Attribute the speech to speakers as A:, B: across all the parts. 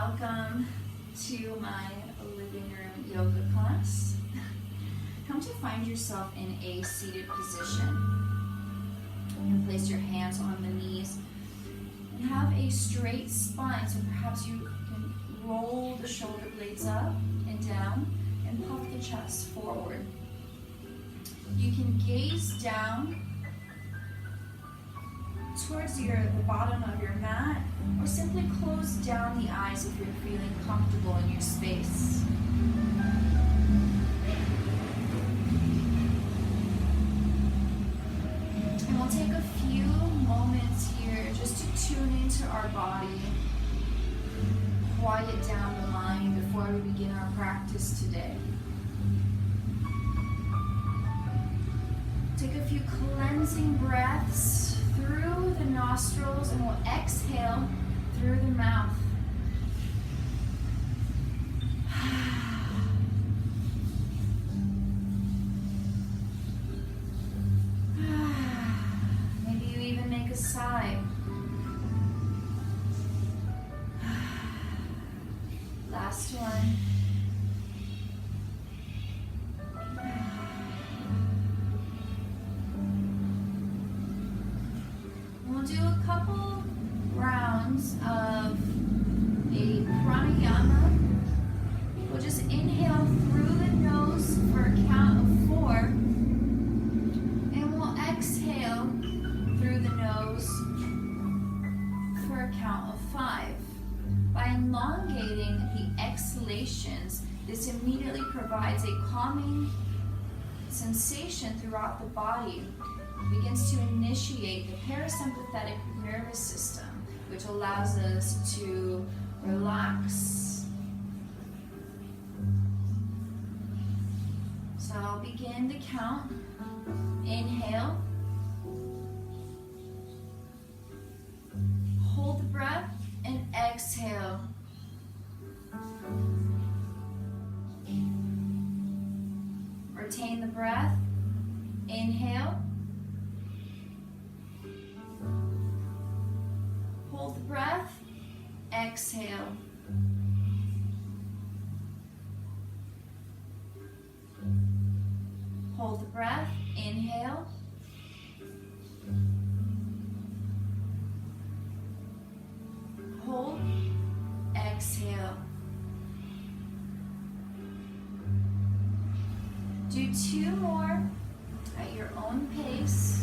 A: welcome to my living room yoga class. Come to find yourself in a seated position. You can place your hands on the knees and have a straight spine, so perhaps you can roll the shoulder blades up and down and puff the chest forward. You can gaze down towards the bottom of your mat, or simply close down the eyes if you're feeling comfortable in your space. And we'll take a few moments here just to tune into our body, quiet down the mind before we begin our practice today. Take a few cleansing breaths through the nostrils, and we'll exhale through the mouth. Maybe you even make a sigh. Last one. We'll do a couple rounds of a pranayama. We'll just inhale through the nose for a count of 4, and we'll exhale through the nose for a count of 5. By elongating the exhalations, this immediately provides a calming sensation throughout the body. Begins to initiate the parasympathetic nervous system, which allows us to relax. So I'll begin the count. Inhale. Hold the breath and exhale. Retain the breath. Inhale. Hold the breath, exhale. Hold the breath, inhale. Hold, exhale. Do 2 more at your own pace.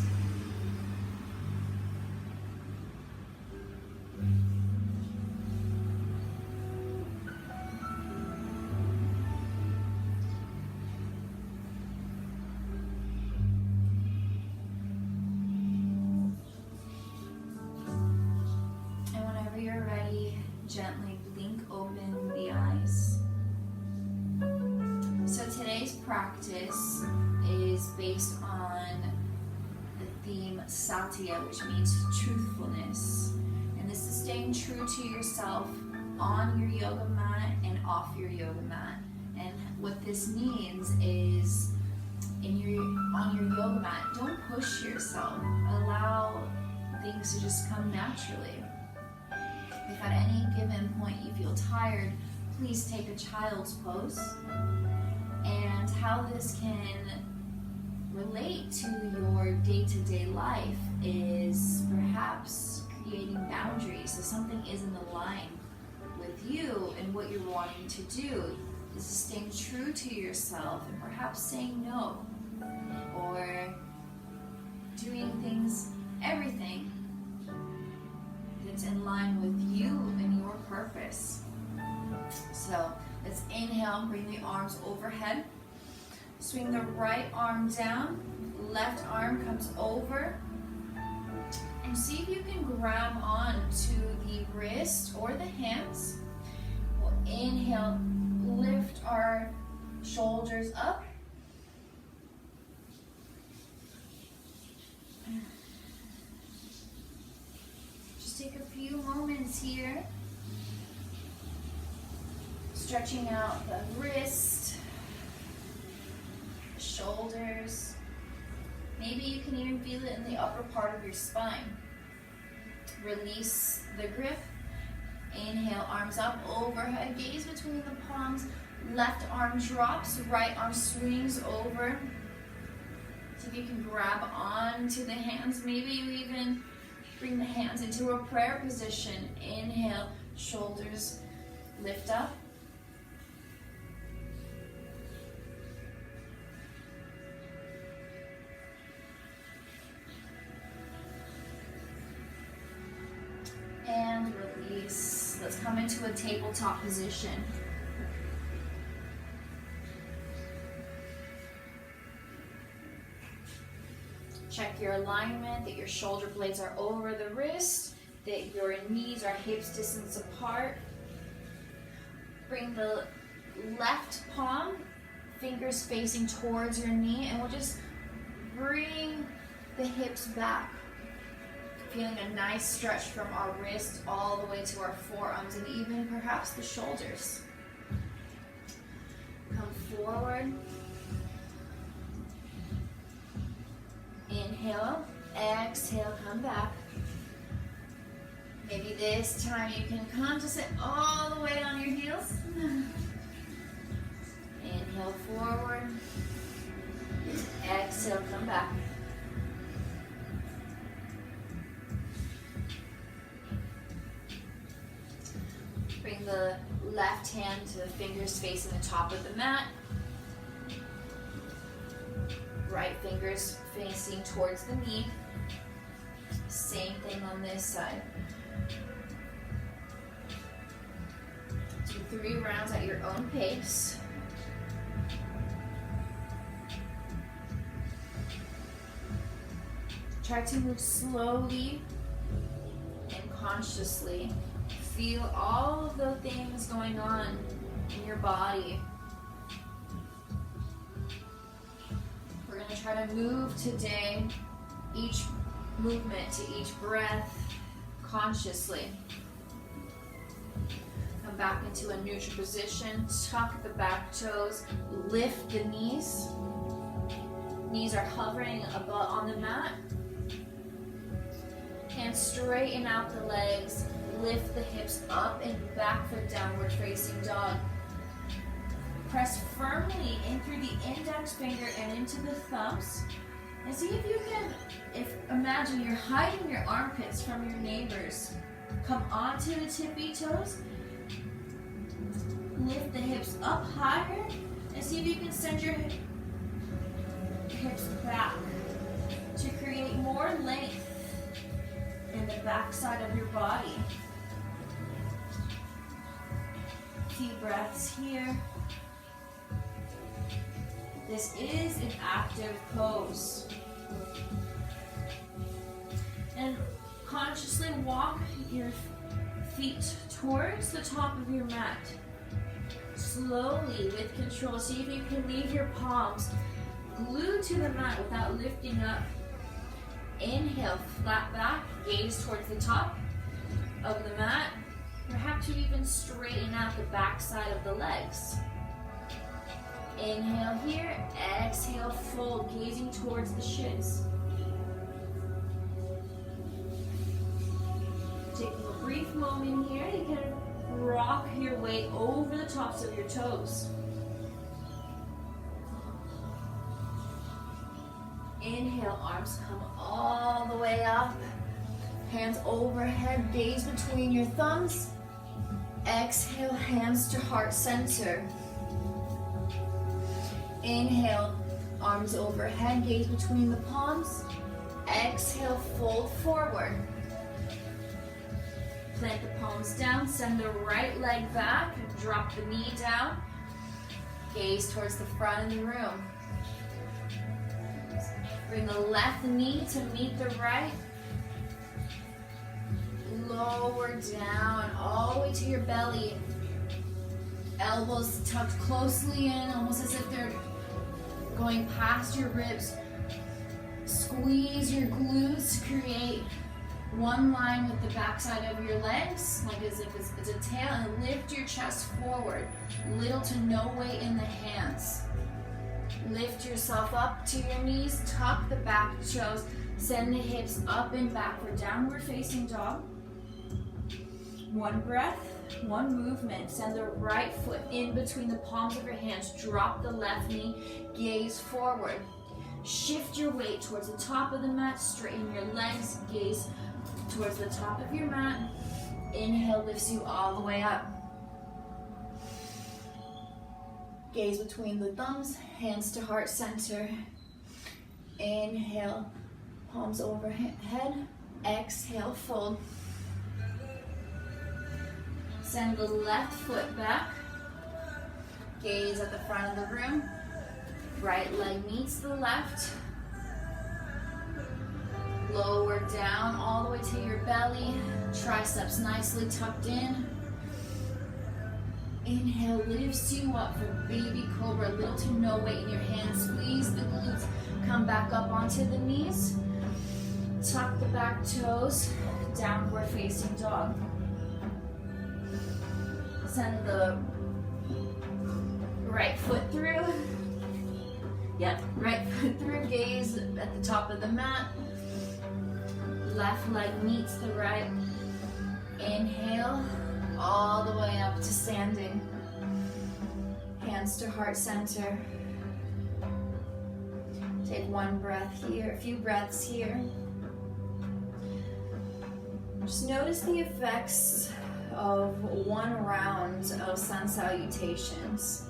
A: Gently blink open the eyes. So today's practice is based on the theme Satya, which means truthfulness. And this is staying true to yourself on your yoga mat and off your yoga mat. And what this means is on your yoga mat, don't push yourself. Allow things to just come naturally. If at any given point you feel tired, please take a child's pose. And how this can relate to your day-to-day life is perhaps creating boundaries. If something isn't aligned with you and what you're wanting to do, is staying true to yourself and perhaps saying no, or doing things, everything that's in line with you and your purpose. So let's inhale, bring the arms overhead. Swing the right arm down, left arm comes over. And see if you can grab on to the wrist or the hands. We'll inhale, lift our shoulders up. Take a few moments here, stretching out the wrist, the shoulders. Maybe you can even feel it in the upper part of your spine. Release the grip Inhale, arms up, overhead, gaze between the palms. Left arm drops, right arm swings over. See if you can grab onto the hands. Maybe you even bring the hands into a prayer position. Inhale, shoulders lift up. And release. Let's come into a tabletop position. Check your alignment, that your shoulder blades are over the wrist, that your knees are hips distance apart. Bring the left palm, fingers facing towards your knee, and we'll just bring the hips back. Feeling a nice stretch from our wrist all the way to our forearms and even perhaps the shoulders. Come forward. Inhale, exhale, come back. Maybe this time you can come to sit all the way on your heels. Inhale forward. Exhale, come back. Bring the left hand to the fingers facing the top of the mat. Right fingers facing towards the knee. Same thing on this side. Do 3 rounds at your own pace. Try to move slowly and consciously. Feel all of the things going on in your body. We're going to try to move today, each movement to each breath consciously. Come back into a neutral position. Tuck the back toes. Lift the knees. Knees are hovering above on the mat. And straighten out the legs. Lift the hips up and back for downward facing dog. Press firmly in through the index finger and into the thumbs. And see if you can, imagine you're hiding your armpits from your neighbors. Come onto the tippy toes. Lift the hips up higher. And see if you can send your hips back to create more length in the back side of your body. Deep breaths here. This is an active pose. And consciously walk your feet towards the top of your mat. Slowly, with control. See if you can leave your palms glued to the mat without lifting up. Inhale, flat back, gaze towards the top of the mat. Perhaps you even straighten out the back side of the legs. Inhale here, exhale, fold, gazing towards the shins. Taking a brief moment here, you can rock your way over the tops of your toes. Inhale, arms come all the way up. Hands overhead, gaze between your thumbs. Exhale, hands to heart center. Inhale, arms overhead, gaze between the palms. Exhale, fold forward. Plant the palms down, send the right leg back, drop the knee down. Gaze towards the front of the room. Bring the left knee to meet the right. Lower down, all the way to your belly. Elbows tucked closely in, almost as if they're going past your ribs. Squeeze your glutes, create one line with the backside of your legs, like as if it's a tail, and lift your chest forward. Little to no weight in the hands. Lift yourself up to your knees, tuck the back toes, send the hips up and back for downward facing dog. One breath, one movement. Send the right foot in between the palms of your hands. Drop the left knee, gaze forward. Shift your weight towards the top of the mat. Straighten your legs, gaze towards the top of your mat. Inhale lifts you all the way up. Gaze between the thumbs, hands to heart center. Inhale, palms overhead. Exhale, fold. Send the left foot back. Gaze at the front of the room. Right leg meets the left. Lower down all the way to your belly. Triceps nicely tucked in. Inhale lifts you up for baby cobra. Little to no weight in your hands. Squeeze the glutes. Come back up onto the knees. Tuck the back toes. Downward facing dog. Send the right foot through. Yep, right foot through. Gaze at the top of the mat. Left leg meets the right. Inhale, all the way up to standing. Hands to heart center. Take one breath here, a few breaths here. Just notice the effects of one round of sun salutations.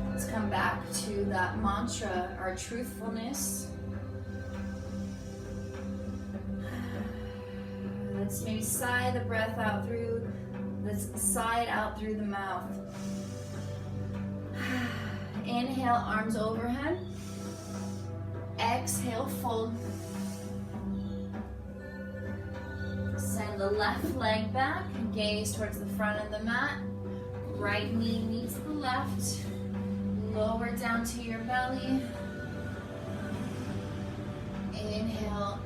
A: Let's come back to that mantra, our truthfulness. Let's maybe sigh the breath out through, let's sigh it out through the mouth. Inhale, arms overhead. Exhale, fold. Send the left leg back, gaze towards the front of the mat. Right knee meets the left. Lower down to your belly. Inhale,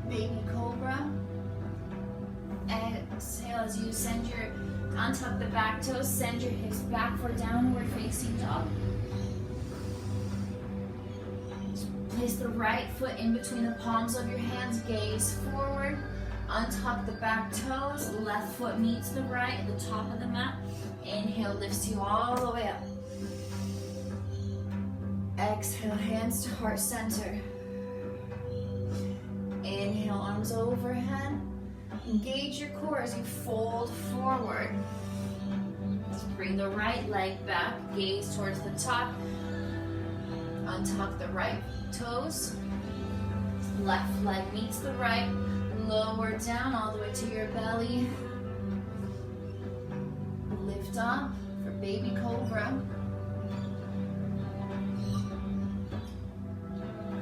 A: baby cobra. Exhale as you untuck the back toes, send your hips back for downward facing dog. Place the right foot in between the palms of your hands, gaze forward, untuck the back toes, left foot meets the right at the top of the mat. Inhale lifts you all the way up. Exhale, hands to heart center. Inhale, arms overhead. Engage your core as you fold forward. Bring the right leg back, gaze towards the top. Untuck the right toes. Left leg meets the right. Lower down all the way to your belly. Lift up for baby cobra.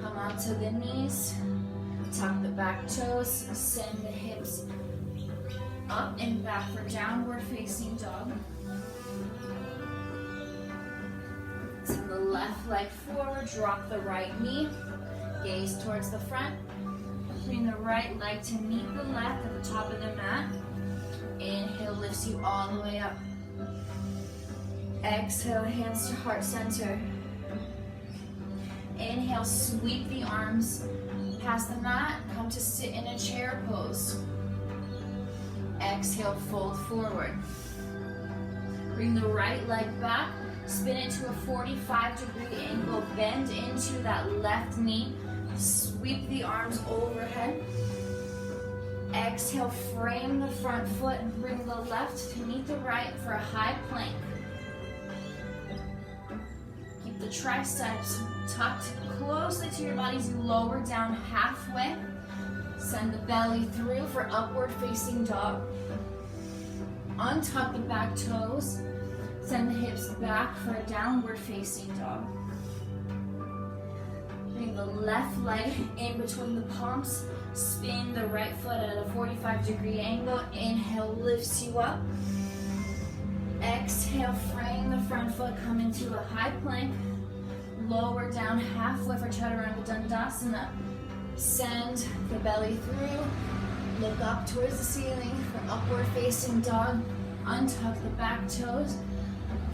A: Come onto the knees. Tuck the back toes. Send the hips up and back for downward facing dog. Send the left leg forward, drop the right knee, gaze towards the front. Bring the right leg to meet the left at the top of the mat. Inhale lifts you all the way up. Exhale, hands to heart center. Inhale, sweep the arms past the mat, come to sit in a chair pose. Exhale, fold forward. Bring the right leg back. Spin it to a 45-degree angle, bend into that left knee, sweep the arms overhead. Exhale, frame the front foot and bring the left to meet the right for a high plank. Keep the triceps tucked closely to your body as you lower down halfway. Send the belly through for upward facing dog. Untuck the back toes. Send the hips back for a downward facing dog. Bring the left leg in between the palms. Spin the right foot at a 45-degree angle. Inhale lifts you up. Exhale, frame the front foot, come into a high plank. Lower down halfway for Chaturanga Dandasana. Send the belly through. Look up towards the ceiling for upward facing dog. Untuck the back toes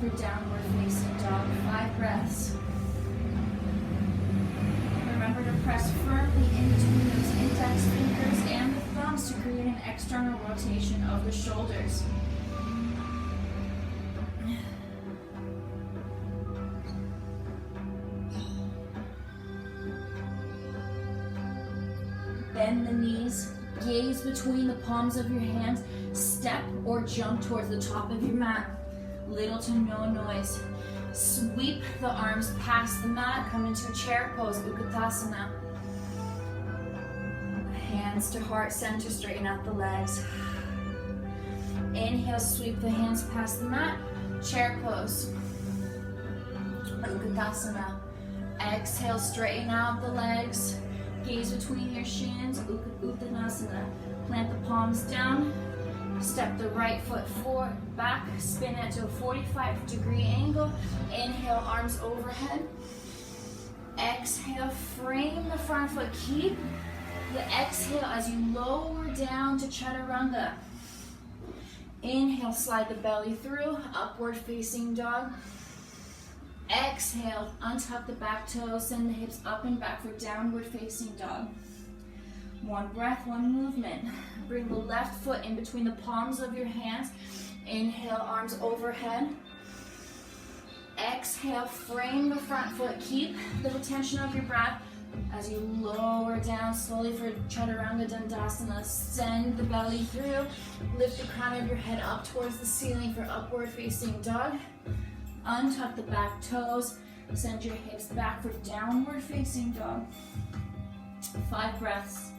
A: for downward facing dog. 5 breaths. Remember to press firmly in between those index fingers and the thumbs to the shoulders. Bend the knees, gaze between the palms of your hands, step or jump towards the top of your mat. Little to no noise. Sweep the arms past the mat, come into a chair pose, Utkatasana. Hands to heart center, straighten out the legs. Inhale, sweep the hands past the mat, chair pose, Utkatasana. Exhale, straighten out the legs, gaze between your shins, Uttanasana. Plant the palms down, step the right foot forward, back, spin it to a 45-degree angle. Inhale, arms overhead. Exhale, frame the front foot. Keep the exhale as you lower down to Chaturanga. Inhale, slide the belly through, upward facing dog. Exhale, untuck the back toes, send the hips up and back for downward facing dog. One breath, one movement. Bring the left foot in between the palms of your hands. Inhale, arms overhead. Exhale, frame the front foot. Keep the retention of your breath as you lower down slowly for Chaturanga Dandasana. Send the belly through. Lift the crown of your head up towards the ceiling for upward facing dog. Untuck the back toes. Send your hips back for downward facing dog. 5 breaths.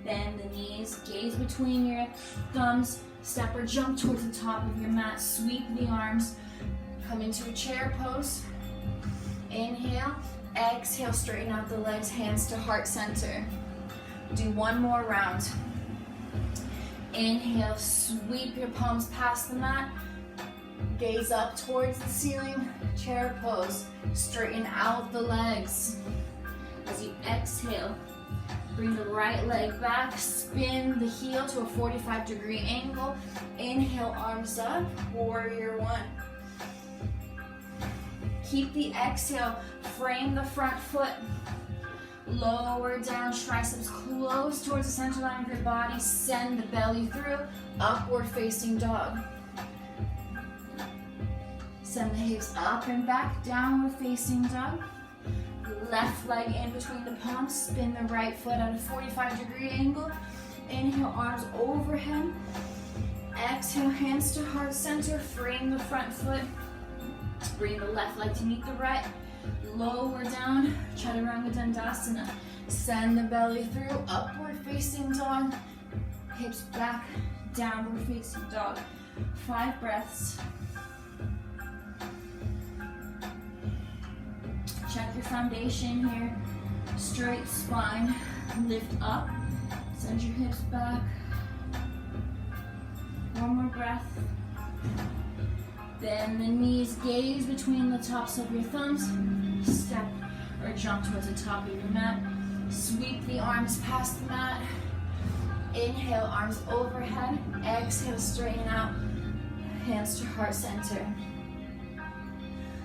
A: Bend the knees, gaze between your thumbs, step or jump towards the top of your mat, sweep the arms, come into a chair pose. Inhale, exhale, straighten out the legs, hands to heart center. Do one more round. Inhale, sweep your palms past the mat, gaze up towards the ceiling, chair pose, straighten out the legs. As you exhale, bring the right leg back, spin the heel to a 45-degree angle. Inhale, arms up, warrior one. Keep the exhale, frame the front foot. Lower down, triceps close towards the center line of your body. Send the belly through, upward facing dog. Send the hips up and back, downward facing dog. Left leg in between the palms, spin the right foot at a 45-degree angle. Inhale, arms overhead. Exhale, hands to heart center, frame the front foot. Bring the left leg to meet the right. Lower down, Chaturanga Dandasana. Send the belly through, upward facing dog. Hips back, downward facing dog. 5 breaths. Check your foundation here. Straight spine, lift up. Send your hips back. One more breath. Bend the knees, gaze between the tops of your thumbs. Step or jump towards the top of your mat. Sweep the arms past the mat. Inhale, arms overhead. Exhale, straighten out. Hands to heart center.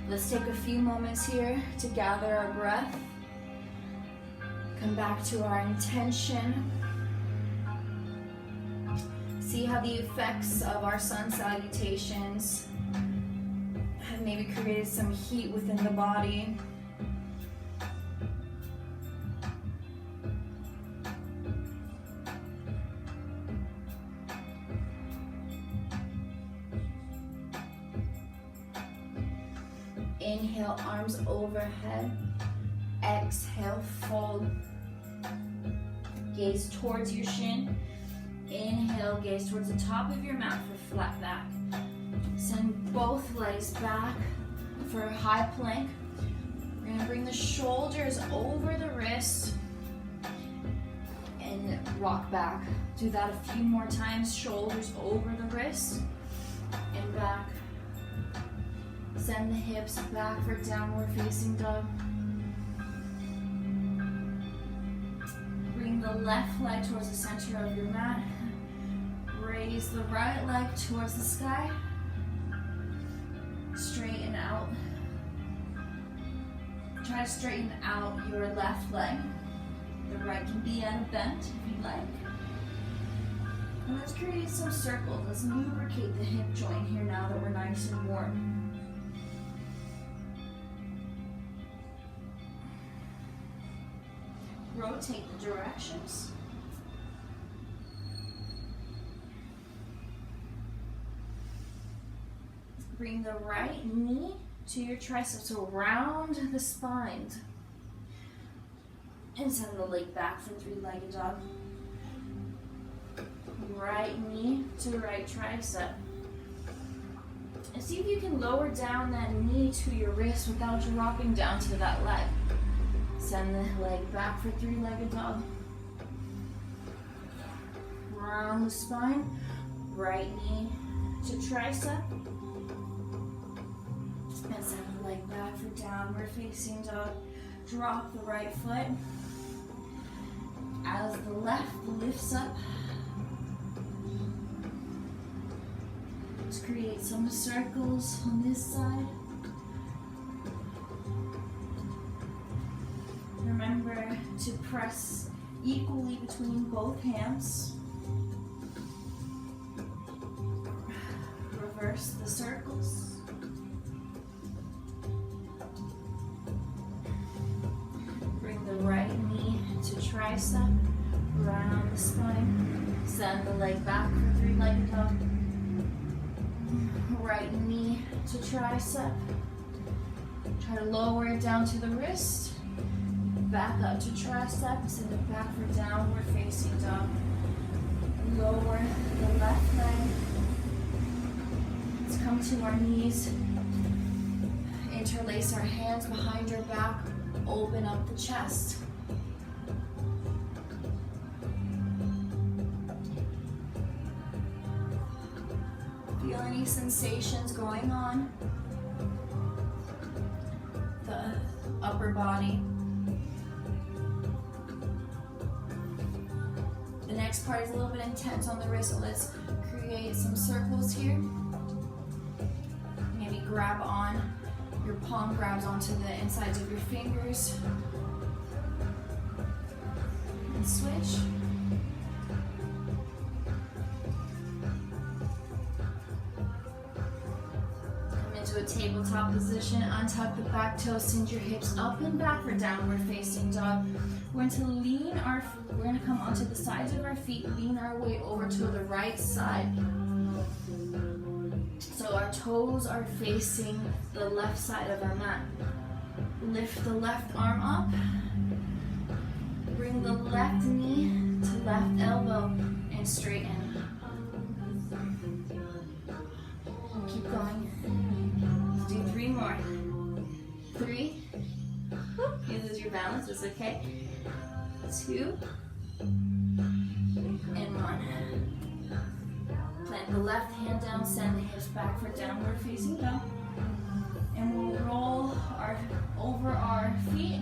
A: Let's take a few moments here to gather our breath. Come back to our intention. See how the effects of our sun salutations have maybe created some heat within the body. Inhale, arms overhead. Exhale, fold. Gaze towards your shin. Inhale, gaze towards the top of your mat for flat back. Send both legs back for a high plank. We're gonna bring the shoulders over the wrists and rock back. Do that a few more times. Shoulders over the wrists and back. Send the hips back for downward facing dog. Bring the left leg towards the center of your mat. Raise the right leg towards the sky. Straighten out. Try to straighten out your left leg. The right can be at a bend if you like. And let's create some circles. Let's lubricate the hip joint here now that we're nice and warm. Rotate the directions. Bring the right knee to your triceps around the spine. And send the leg back for three-legged dog. Right knee to right tricep. And see if you can lower down that knee to your wrist without dropping down to that leg. Send the leg back for three-legged dog. Around the spine. Right knee to tricep. And send the leg back for downward facing dog. Drop the right foot. As the left lifts up. Let's create some circles on this side. Remember to press equally between both hands. Reverse the circles. Bring the right knee to tricep, around the spine. Send the leg back for three-legged dog. Right knee to tricep. Try to lower it down to the wrist. Back up to tricep. Send it back for downward facing dog. Lower the left leg. Let's come to our knees. Interlace our hands behind our back. Open up the chest. Feel any sensations going on? The upper body. The next part is a little bit intense on the wrist, so let's create some circles here. Maybe grab on, your palm grabs onto the insides of your fingers. And switch. A tabletop position, untuck the back toes, send your hips up and back for downward facing dog. We're going to come onto the sides of our feet, lean our weight over to the right side. So our toes are facing the left side of our mat. Lift the left arm up. Bring the left knee to left elbow and straighten. Keep going. Do three more. 3. You lose your balance, it's okay. 2. And 1. Plant the left hand down, send the hips back for downward facing dog. And we'll roll over our feet.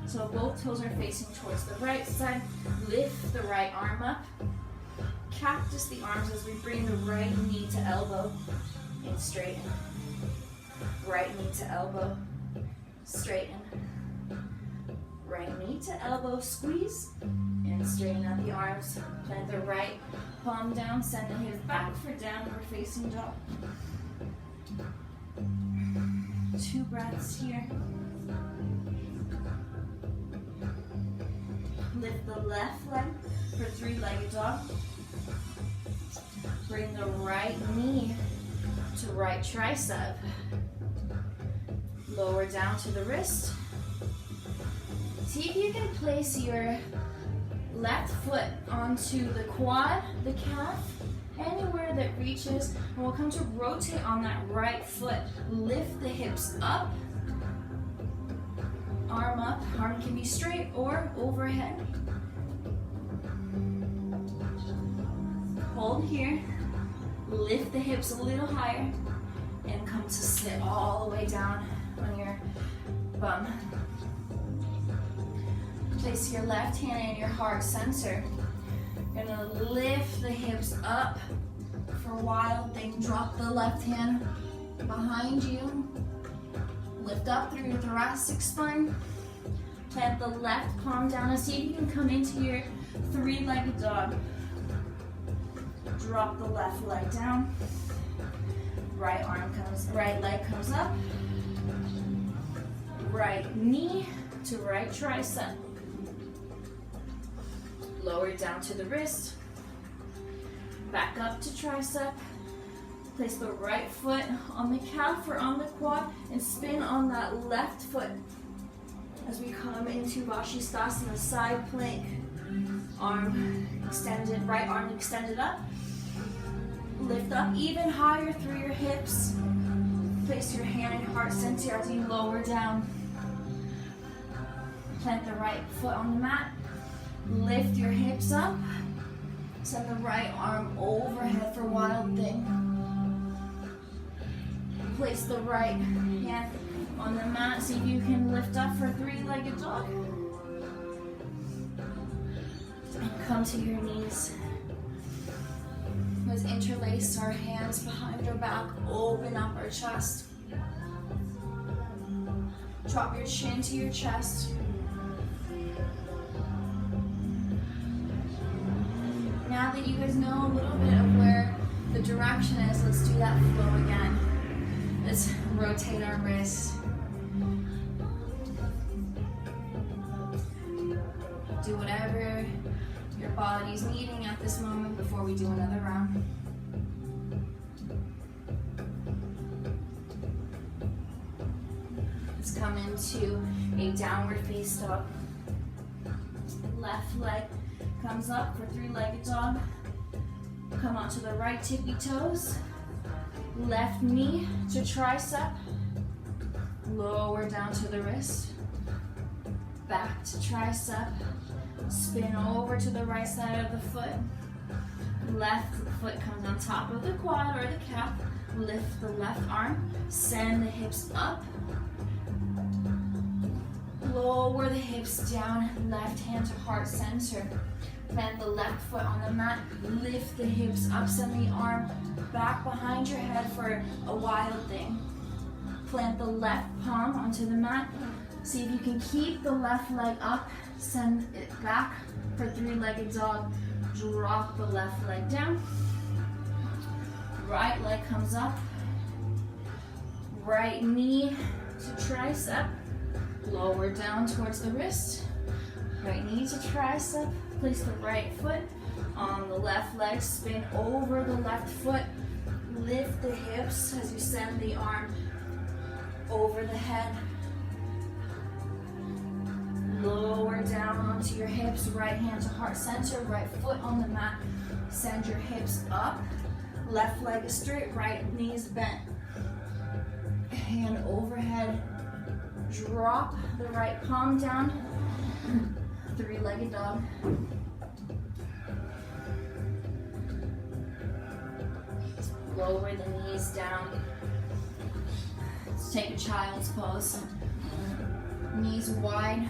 A: So both toes are facing towards the right side. Lift the right arm up. Cactus the arms as we bring the right knee to elbow and straighten. Right knee to elbow, straighten. Right knee to elbow, squeeze, and straighten out the arms. Plant the right palm down, send the hips back for downward facing dog. 2 breaths here. Lift the left leg for three-legged dog. Bring the right knee to right tricep. Lower down to the wrist. See if you can place your left foot onto the quad, the calf, anywhere that reaches. And we'll come to rotate on that right foot. Lift the hips up. Arm up. Arm can be straight or overhead. Hold here. Lift the hips a little higher. And come to sit all the way down on your bum. Place your left hand in your heart center. You're gonna lift the hips up for wild thing. Drop the left hand behind you. Lift up through your thoracic spine. Plant the left palm down and see if you can come into your three-legged dog. Drop the left leg down. Right leg comes up. Right knee to right tricep. Lower down to the wrist. Back up to tricep. Place the right foot on the calf or on the quad and spin on that left foot as we come into Vashisthasana, side plank. Arm extended, right arm extended up. Lift up even higher through your hips. Place your hand in heart center as you lower down. Plant the right foot on the mat. Lift your hips up. Send the right arm overhead for wild thing. Place the right hand on the mat. See if you can lift up for three-legged dog. And come to your knees. Let's interlace our hands behind our back. Open up our chest. Drop your chin to your chest. Now that you guys know a little bit of where the direction is, let's do that flow again. Let's rotate our wrists. Do whatever your body's needing at this moment before we do another round. Let's come into a downward face dog. Left leg comes up for three-legged dog. Come onto the right tippy toes. Left knee to tricep. Lower down to the wrist. Back to tricep. Spin over to the right side of the foot. Left foot comes on top of the quad or the calf. Lift the left arm. Send the hips up. Lower the hips down. Left hand to heart center. Plant the left foot on the mat. Lift the hips up. Send the arm back behind your head for a wild thing. Plant the left palm onto the mat. See if you can keep the left leg up. Send it back for three-legged dog. Drop the left leg down. Right leg comes up. Right knee to tricep. Lower down towards the wrist. Right knee to tricep. Place the right foot on the left leg. Spin over the left foot. Lift the hips as you send the arm over the head. Lower down onto your hips. Right hand to heart center. Right foot on the mat. Send your hips up. Left leg is straight. Right knee is bent. Hand overhead. Drop the right palm down. Three-legged dog. Lower the knees down. Let's take a child's pose. Knees wide.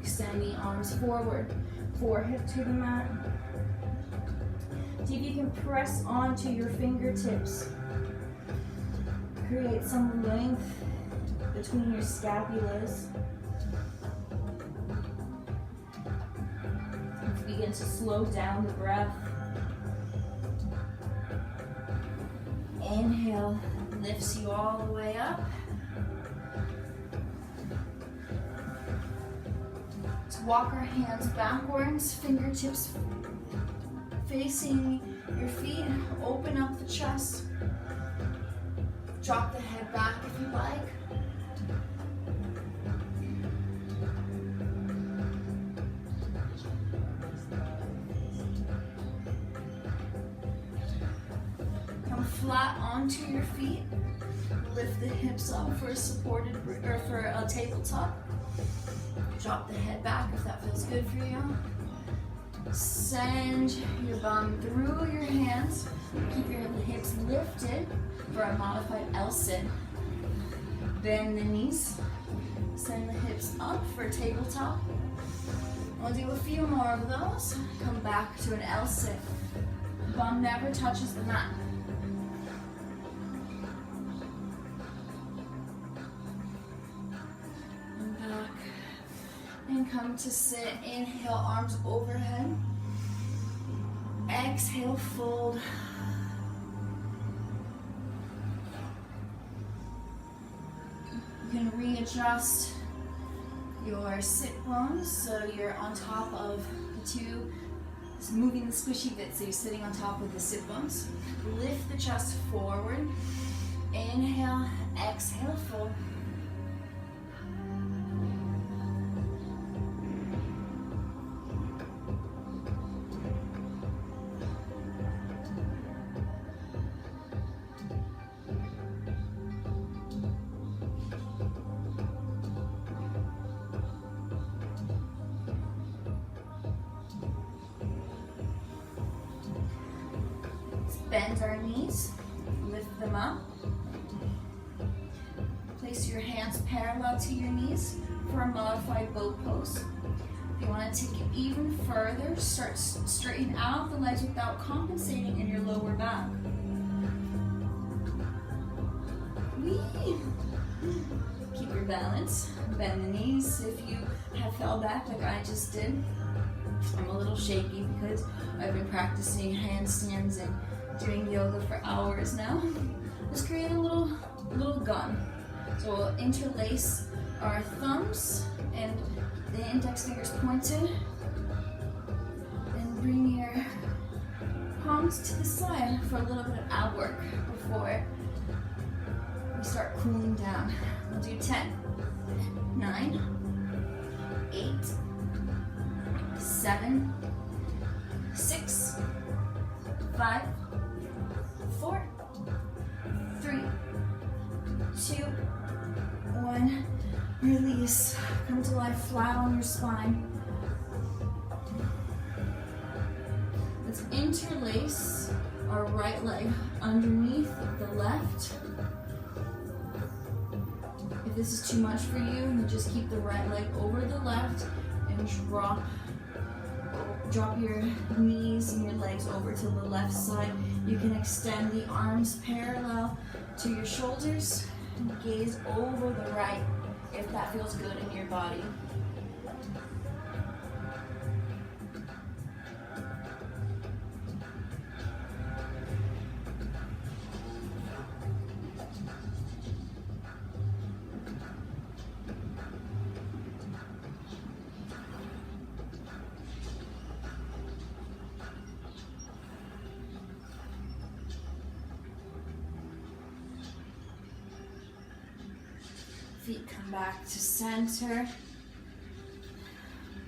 A: Extend the arms forward. Forehead to the mat. See if you can press onto your fingertips. Create some length between your scapulas. Begin to slow down the breath. Inhale lifts you all the way up. Let's walk our hands backwards, fingertips facing your feet. Open up the chest. Drop the head back if you like. Flat onto your feet. Lift the hips up for a supported or for a tabletop. Drop the head back if that feels good for you. Send your bum through your hands. Keep your hips lifted for a modified L-sit. Bend the knees. Send the hips up for a tabletop. We'll do a few more of those. Come back to an L-sit. Bum never touches the mat. come to sit. Inhale, arms overhead. Exhale, fold. You can readjust your sit bones so you're on top of the two, moving the squishy bit so you're sitting on top of the sit bones. Lift the chest forward. Inhale, exhale, fold. Bend our knees, lift them up. Place your hands parallel to your knees for a modified boat pose. If you want to take it even further, start straighten out the legs without compensating in your lower back. Whee! Keep your balance, bend the knees. If you have fell back like I just did, I'm a little shaky because I've been practicing handstands and doing yoga for hours now. Let's create a little gun. So we'll interlace our thumbs and the index fingers pointed, and bring your palms to the side for a little bit of ab work before we start cooling down. We'll do 10, 9, 8, 7, 6, 5, 4, 3, 2, 1. Release. Come to lie flat on your spine. Let's interlace our right leg underneath the left. If this is too much for you, you just keep the right leg over the left and drop your knees and your legs over to the left side. You can extend the arms parallel to your shoulders and gaze over the right if that feels good in your body. Feet come back to center.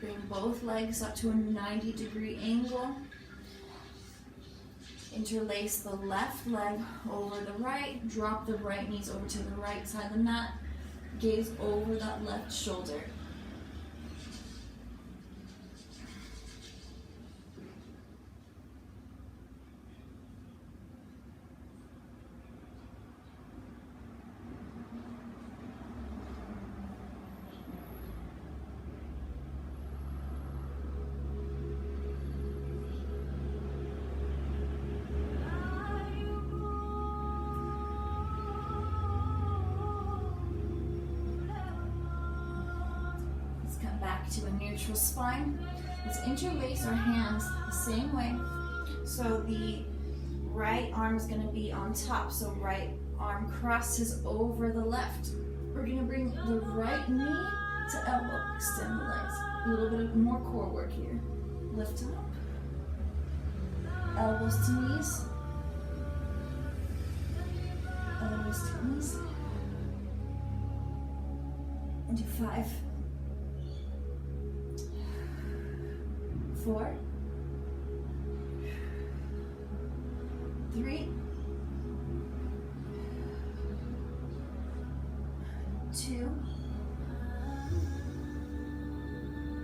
A: Bring both legs up to a 90-degree angle. Interlace the left leg over the right. Drop the right knees over to the right side of the mat. Gaze over that left shoulder. Back to a neutral spine. Let's interlace our hands the same way. So the right arm is going to be on top. So right arm crosses over the left. We're going to bring the right knee to elbow. Extend the legs. A little bit of more core work here. Lift up. Elbows to knees. Elbows to knees. And do 5, 4, 3, 2,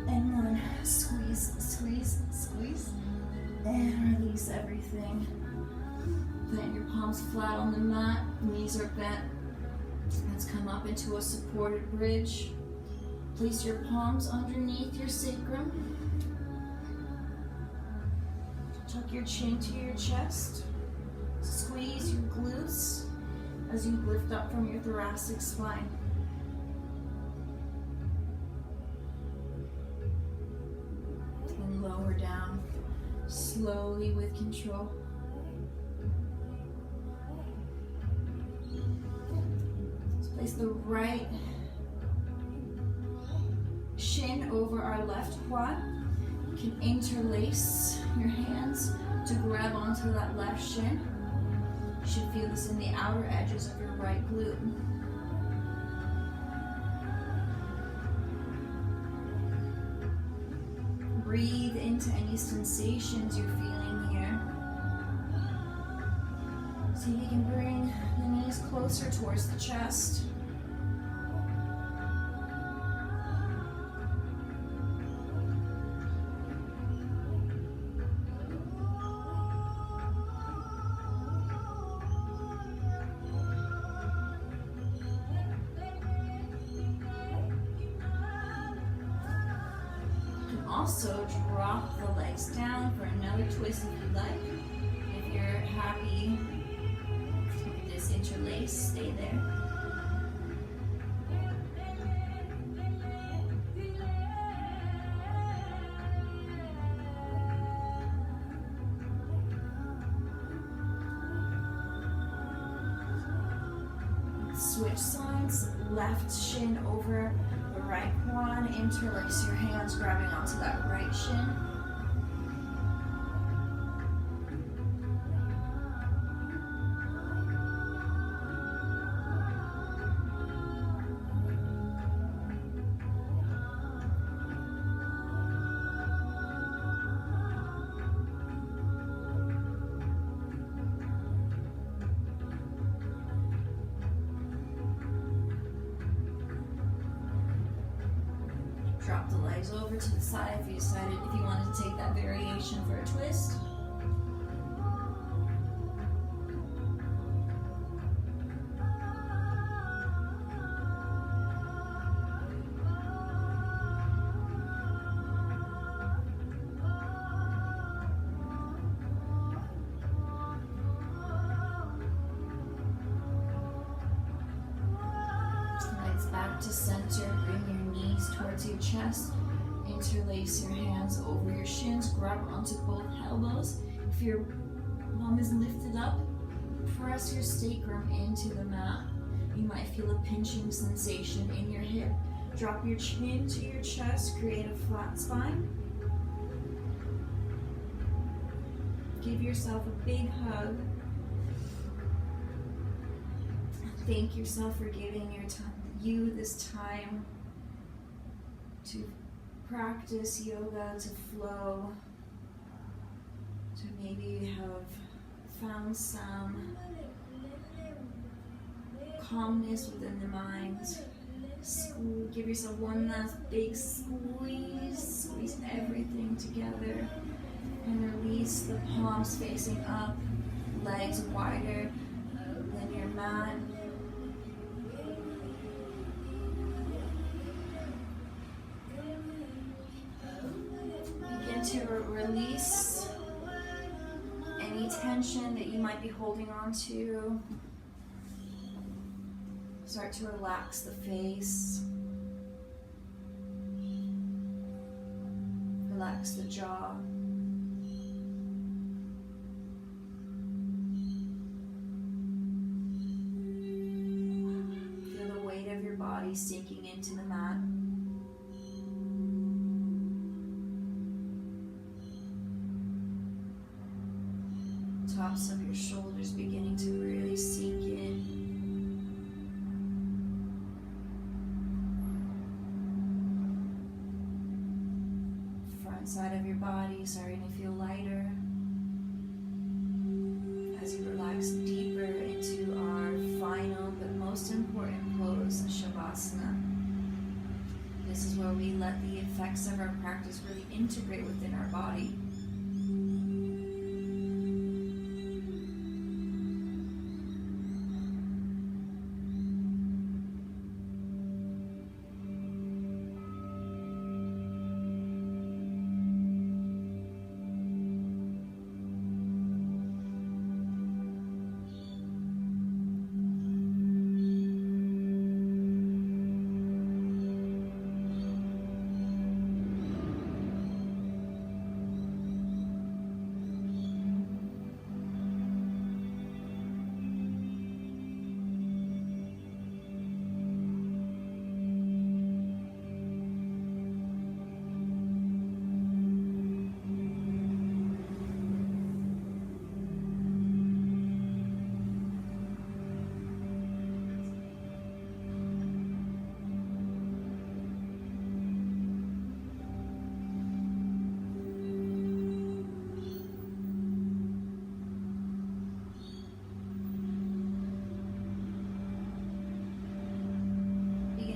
A: and 1. Squeeze, squeeze, squeeze, and release everything. Plant your palms flat on the mat, knees are bent. Let's come up into a supported bridge. Place your palms underneath your sacrum. Tuck your chin to your chest. Squeeze your glutes as you lift up from your thoracic spine. down, slowly with control. Let's place the right shin over our left quad. You can interlace your hands to grab onto that left shin. You should feel this in the outer edges of your right glute. Breathe into any sensations you're feeling here. See if you can bring the knees closer towards the chest. Also drop the legs down for another twist if you'd like. If you're happy with this interlace, stay there. Switch sides, left shin over the right quad, interlace your hands, grabbing onto that right shin. Drop the legs over to the side if you decided if you wanted to take that variation for a twist. Legs back to center, bring your knees towards your chest, interlace your hands over your shins, grab onto both elbows. If your bum is lifted up, press your sacrum into the mat. You might feel a pinching sensation in your hip. Drop your chin to your chest, create a flat spine. Give yourself a big hug. Thank yourself for giving you this time to practice yoga, to flow, to maybe have found some calmness within the mind. Give yourself one last big squeeze. Squeeze everything together and release the palms facing up, legs wider than your mat. To release any tension that you might be holding on to. Start to relax the face. Relax the jaw. Feel the weight of your body sinking into the mat. Tops of your shoulders beginning to really sink in. Front side of your body starting to feel lighter as you relax deeper into our final but most important pose, Shavasana. This is where we let the effects of our practice really integrate within our body.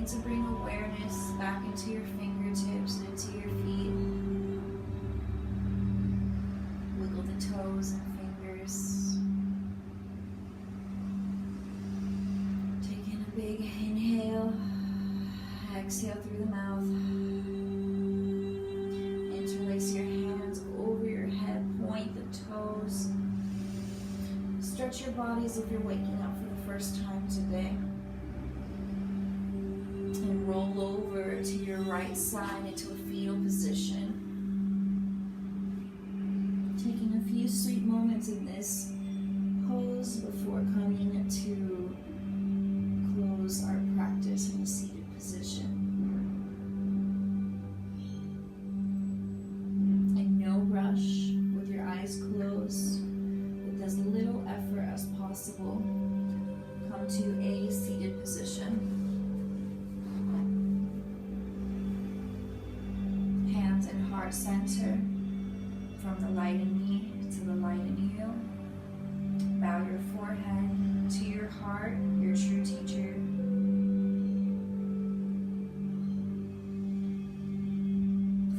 A: to bring awareness back into your fingertips and into your feet. Wiggle the toes and fingers. Taking a big inhale. Exhale through the mouth. Interlace your hands over your head. Point the toes. Stretch your body as if you're waking up for the first time today. And roll over to your right side into a fetal position. Taking a few sweet moments in this pose before coming to close our practice in a seated position. And no rush, with your eyes closed, with as little effort as possible, come to a seated position. Hands in heart center, from the light in me to the light in you. Bow your forehead to your heart, your true teacher.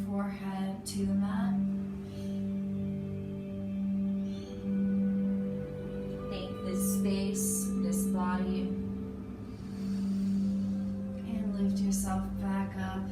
A: Forehead to the mat. Thank this space, this body, and lift yourself back up.